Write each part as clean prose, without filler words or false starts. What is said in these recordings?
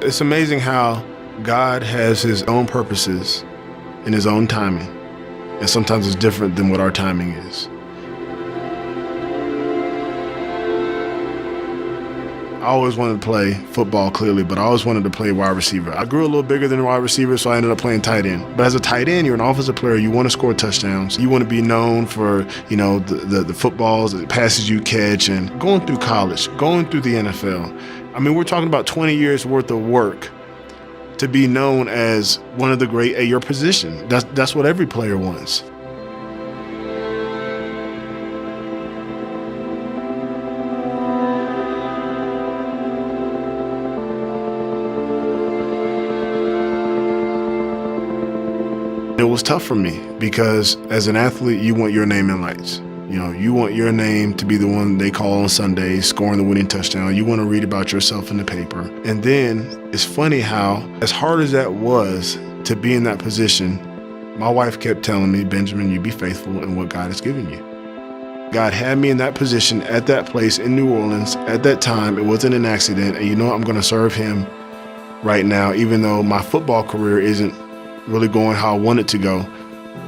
It's amazing how God has his own purposes and his own timing. And sometimes it's different than what our timing is. I always wanted to play football, clearly, but I always wanted to play wide receiver. I grew a little bigger than a wide receiver, so I ended up playing tight end. But as a tight end, you're an offensive player. You want to score touchdowns. You want to be known for, the footballs, the passes you catch, and going through college, going through the NFL. I mean, we're talking about 20 years worth of work to be known as one of the great at your position. That's what every player wants. It was tough for me because as an athlete, you want your name in lights. You want your name to be the one they call on Sundays, scoring the winning touchdown. You want to read about yourself in the paper. And then it's funny how, as hard as that was to be in that position, my wife kept telling me, Benjamin, you be faithful in what God has given you. God had me in that position at that place in New Orleans at that time. It wasn't an accident. And I'm going to serve him right now, even though my football career isn't really going how I want it to go.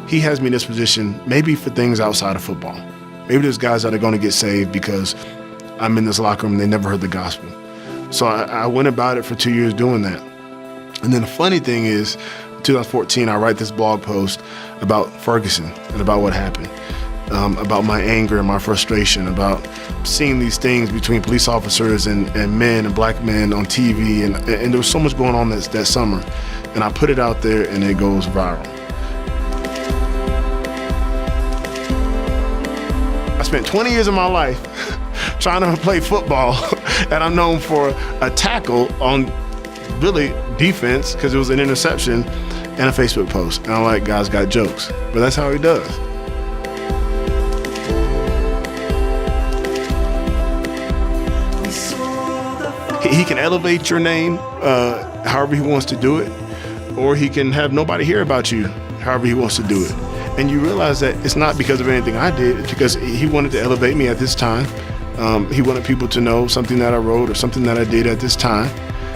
He has me in this position maybe for things outside of football. Maybe there's guys that are going to get saved because I'm in this locker room and they never heard the gospel. So I went about it for 2 years doing that. And then the funny thing is, 2014, I write this blog post about Ferguson and about what happened, about my anger and my frustration, about seeing these things between police officers and men and black men on TV. And there was so much going on that summer. And I put it out there and it goes viral. I spent 20 years of my life trying to play football, and I'm known for a tackle on really defense because it was an interception and a Facebook post. And I'm like, God's got jokes, but that's how he does. He can elevate your name however he wants to do it, or he can have nobody hear about you however he wants to do it. And you realize that it's not because of anything I did, it's because he wanted to elevate me at this time. He wanted people to know something that I wrote or something that I did at this time.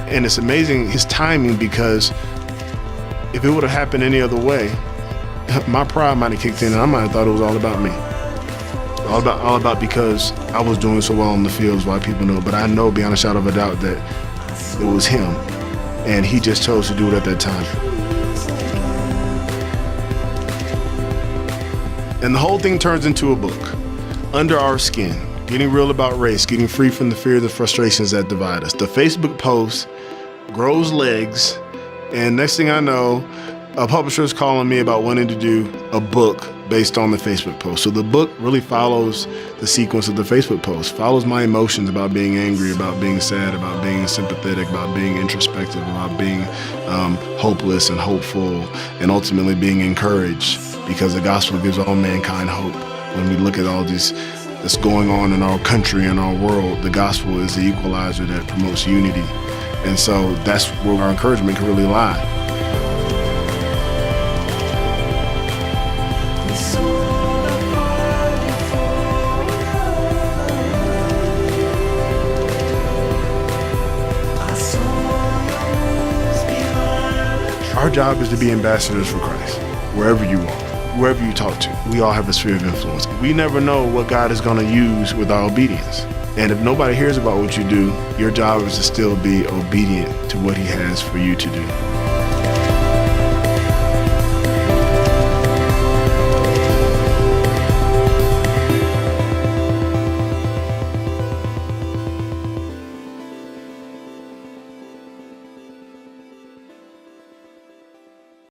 And it's amazing his timing, because if it would have happened any other way, my pride might have kicked in and I might have thought it was all about me. All about because I was doing so well on the fields, why people know. But I know beyond a shadow of a doubt that it was him. And he just chose to do it at that time. And the whole thing turns into a book, Under Our Skin, getting real about race, getting free from the fear and the frustrations that divide us. The Facebook post grows legs, and next thing I know, a publisher is calling me about wanting to do a book based on the Facebook post. So the book really follows the sequence of the Facebook post, follows my emotions about being angry, about being sad, about being sympathetic, about being introspective, about being hopeless and hopeful, and ultimately being encouraged, because the gospel gives all mankind hope. When we look at all this that's going on in our country and our world, the gospel is the equalizer that promotes unity. And so that's where our encouragement can really lie. Our job is to be ambassadors for Christ, wherever you are, wherever you talk to. We all have a sphere of influence. We never know what God is going to use with our obedience. And if nobody hears about what you do, your job is to still be obedient to what he has for you to do.